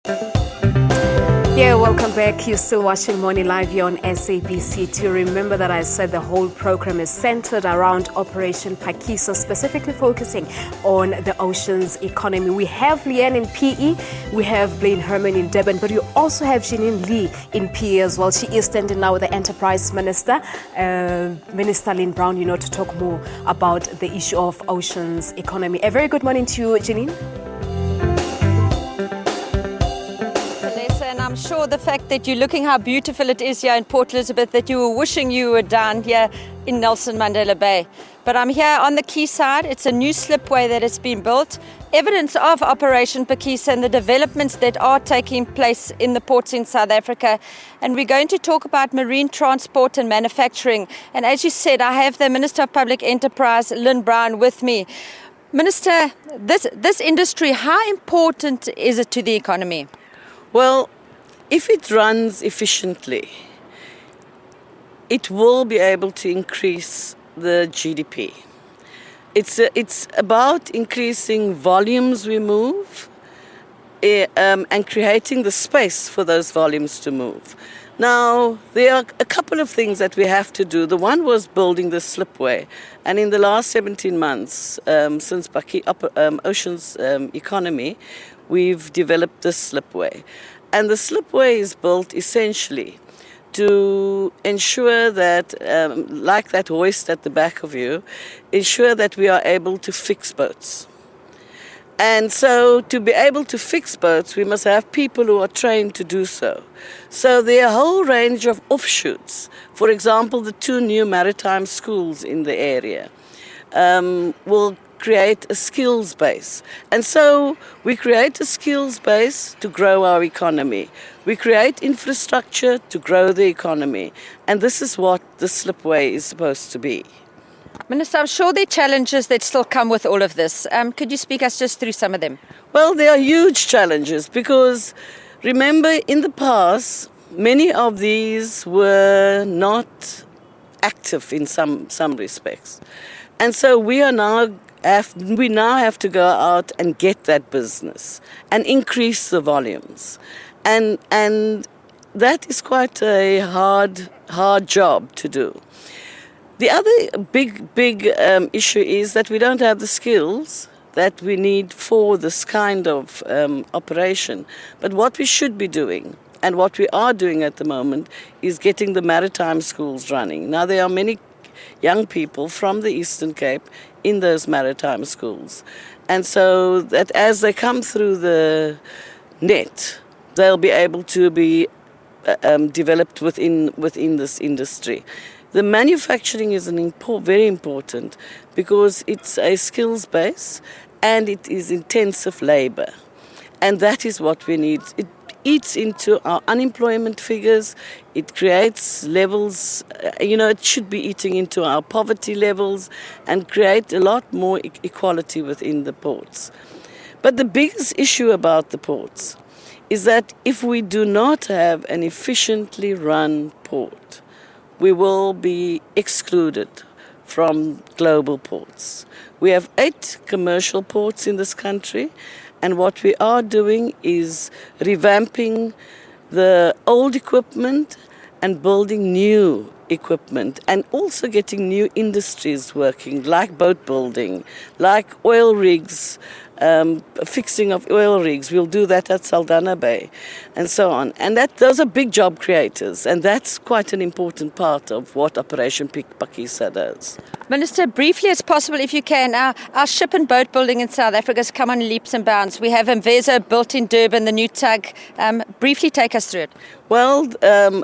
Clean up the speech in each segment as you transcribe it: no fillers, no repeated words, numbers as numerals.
Yeah, welcome back. You're still watching Morning Live here on SABC. To remember that I said the whole program is centered around Operation Phakisa, specifically focusing on the oceans economy. We have Lynne in PE, we have Blaine Herman in Durban, but you also have Janine Lee in PE as well. She is standing now with the Enterprise Minister, Minister Lynne Brown, to talk more about the issue of oceans economy. A very good morning to you, Janine. I'm sure the fact that you're looking how beautiful it is here in Port Elizabeth, that you were wishing you were down here in Nelson Mandela Bay. But I'm here on the quayside. It's a new slipway that has been built, evidence of Operation Phakisa and the developments that are taking place in the ports in South Africa. And we're going to talk about marine transport and manufacturing. And as you said, I have the Minister of Public Enterprise, Lynne Brown, with me. Minister, this industry, how important is it to the economy? Well, if it runs efficiently, it will be able to increase the GDP. It's about increasing volumes we move and creating the space for those volumes to move. Now, there are a couple of things that we have to do. The one was building the slipway. And in the last 17 months, since Oceans Economy, we've developed this slipway. And the slipway is built essentially to ensure that, like that hoist at the back of you, ensure that we are able to fix boats. And so to be able to fix boats, we must have people who are trained to do so. So there are a whole range of offshoots. For example, the 2 new maritime schools in the area will create a skills base. And so we create a skills base to grow our economy. We create infrastructure to grow the economy. And this is what the slipway is supposed to be. Minister, I'm sure there are challenges that still come with all of this. Could you speak us just through some of them? Well, there are huge challenges because, remember, in the past, many of these were not active in some respects. And so we now have to go out and get that business and increase the volumes. And that is quite a hard job to do. The other big issue is that we don't have the skills that we need for this kind of operation. But what we should be doing, and what we are doing at the moment, is getting the maritime schools running. Now, there are many young people from the Eastern Cape in those maritime schools. And so that as they come through the net, they'll be able to be developed within this industry. The manufacturing is very important because it's a skills base and it is intensive labor. And that is what we need. It eats into our unemployment figures. It creates levels, it should be eating into our poverty levels and create a lot more equality within the ports. But the biggest issue about the ports is that if we do not have an efficiently run port, we will be excluded from global ports. We have 8 commercial ports in this country, and what we are doing is revamping the old equipment and building new equipment, and also getting new industries working, like boat building, like oil rigs, fixing of oil rigs. We'll do that at Saldanha Bay, and so on. And those are big job creators, and that's quite an important part of what Operation Phakisa does. Minister, briefly as possible, if you can, our ship and boat building in South Africa has come on leaps and bounds. We have Mvezo built in Durban, the new tug. Briefly take us through it. Well,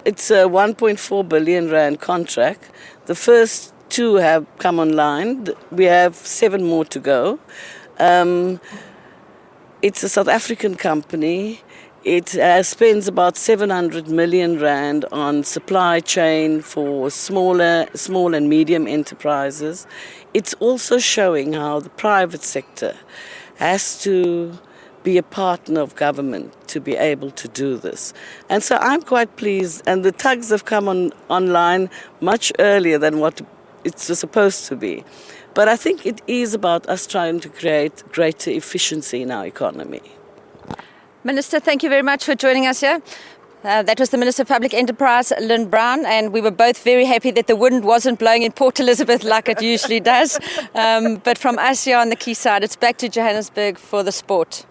it's a 1.4 billion rand contract. The first 2 have come online. We have 7 more to go. It's a South African company. It spends about 700 million rand on supply chain for small and medium enterprises. It's also showing how the private sector has to be a partner of government to be able to do this. And so I'm quite pleased, and the tugs have come online much earlier than what it's supposed to be. But I think it is about us trying to create greater efficiency in our economy. Minister, thank you very much for joining us here. That was the Minister of Public Enterprise, Lynne Brown, and we were both very happy that the wind wasn't blowing in Port Elizabeth like it usually does. But from us here on the quayside, it's back to Johannesburg for the sport.